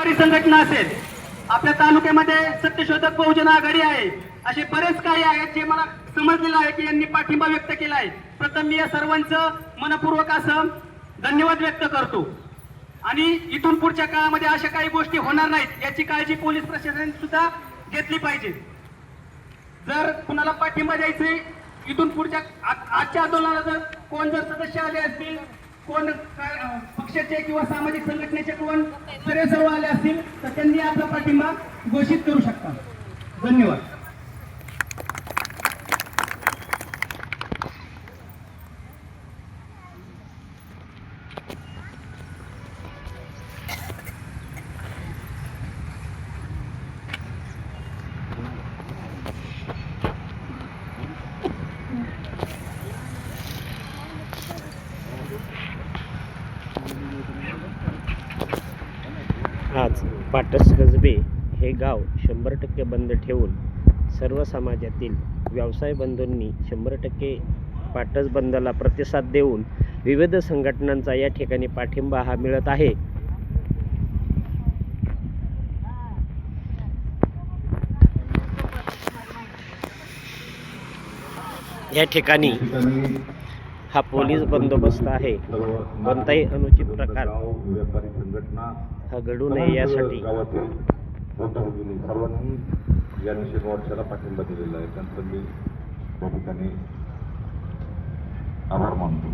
संघटना असेल, आपल्या तालुक्यामध्ये सत्यशोधक बहुजन आघाडी आहे, असे बरेच काही आहेत जे मला समजलेलं आहे की यांनी पाठिंबा व्यक्त केला आहे. प्रथम मी या सर्वांचं मनपूर्वक असं धन्यवाद व्यक्त करतो. आणि इथून पुढच्या काळामध्ये अशा काही गोष्टी होणार नाहीत याची काळजी पोलीस प्रशासनाने सुद्धा घेतली पाहिजे. जर कुणाला पाठिंबा द्यायचे इथून पुढच्या आजच्या आंदोलनाला जर कोण जर सदस्य आले असतील, कोण पक्षाचे किंवा सामाजिक संघटनेचे कोण सर्व आले असतील तर त्यांनी आपला पाठिंबा घोषित करू शकता. धन्यवाद. आज पाटस कसबे हे गाव 100% बंद ठेवून सर्व समाजातील व्यवसाय बंधूंनी 100% पाटस बंदला प्रतिसाद देऊन विविध संघटनांचा या ठिकाणी पाठिंबा हा मिळत आहे. या ठिकाणी हा पोलीस बंदोबस्त आहे. कोणताही अनुचित प्रकार हा घडू नये यासाठी सर्वांनी या निषेध मोर्चाला पाठिंबा दिलेला आहे. त्यांचं मी त्या ठिकाणी आभार मानतो.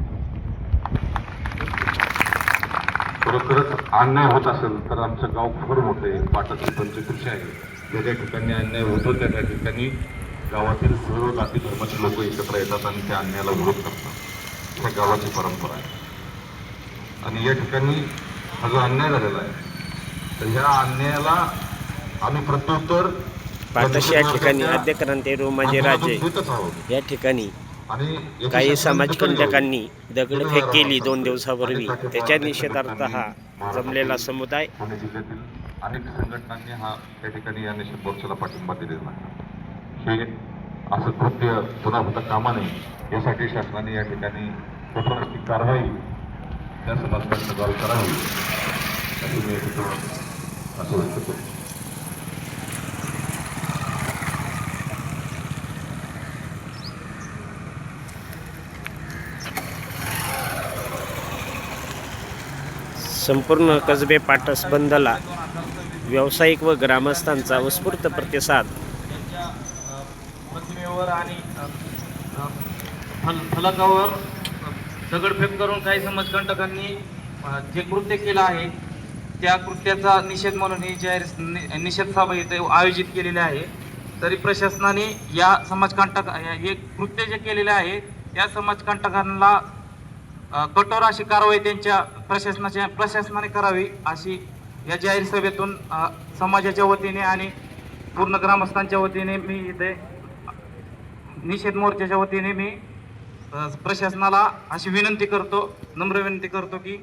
खरोखरच अन्याय होत असेल तर आमचं गाव फार मोठं आहे, पाटातील पंचकृषी आहे. ज्या ज्या ठिकाणी अन्याय होतो त्या त्या ठिकाणी गावातील सर्व जाती धर्माचे लोक एकत्र येतात आणि त्या अन्यायाला विरोध करतात. ह्या गावाची परंपरा आहे. आणि या ठिकाणी हा जो अन्याय झालेला आहे तर ह्या अन्यायाला आम्ही प्रत्युत्तर पाटस या ठिकाणी आद्यक्रांती रोमाजी राजे या ठिकाणी काही समाजकंटकांनी दगडफेक केली 2 दिवसापूर्वी. त्याच्या निषेधार्थ हा जमलेला समुदाय पुणे जिल्ह्यातील अनेक संघटनांनी हा त्या ठिकाणी या निषेध मोर्चाला पाठिंबा दिलेला आहे. हे असं कृत्य पुन्हा होता कामा नये यासाठी शासनाने या ठिकाणी कठोर अशी कारवाई त्या समाजकांवर करावी अशी मी असं व्यक्त करतो. संपूर्ण कसबे पाटस बंदला व्यावसायिक व ग्रामस्थांचा उत्स्फूर्त प्रतिसाद. प्रतिमेवर आणि फलकावर दगडफेक करून काही समाजकंटकांनी जे कृत्य केलं आहे त्या कृत्याचा निषेध म्हणून ही जाहीर निषेध सभा इथे आयोजित केलेली आहे. तरी प्रशासनाने या समाजकंटक हे कृत्य जे केलेले आहे त्या समाजकंटकांना कठोर अशी कारवाई त्यांच्या प्रशासनाने करावी अशी या जाहीर सभेतून समाजाच्या वतीने आणि पूर्ण ग्रामस्थांच्या वतीने मी इथे निषेध मोर्चाच्या वतीने मी प्रशासनाला अशी विनंती करतो, नम्र विनंती करतो की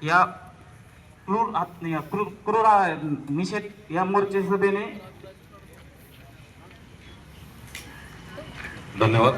या क्रूर निषेध या मोर्चा सभेने धन्यवाद.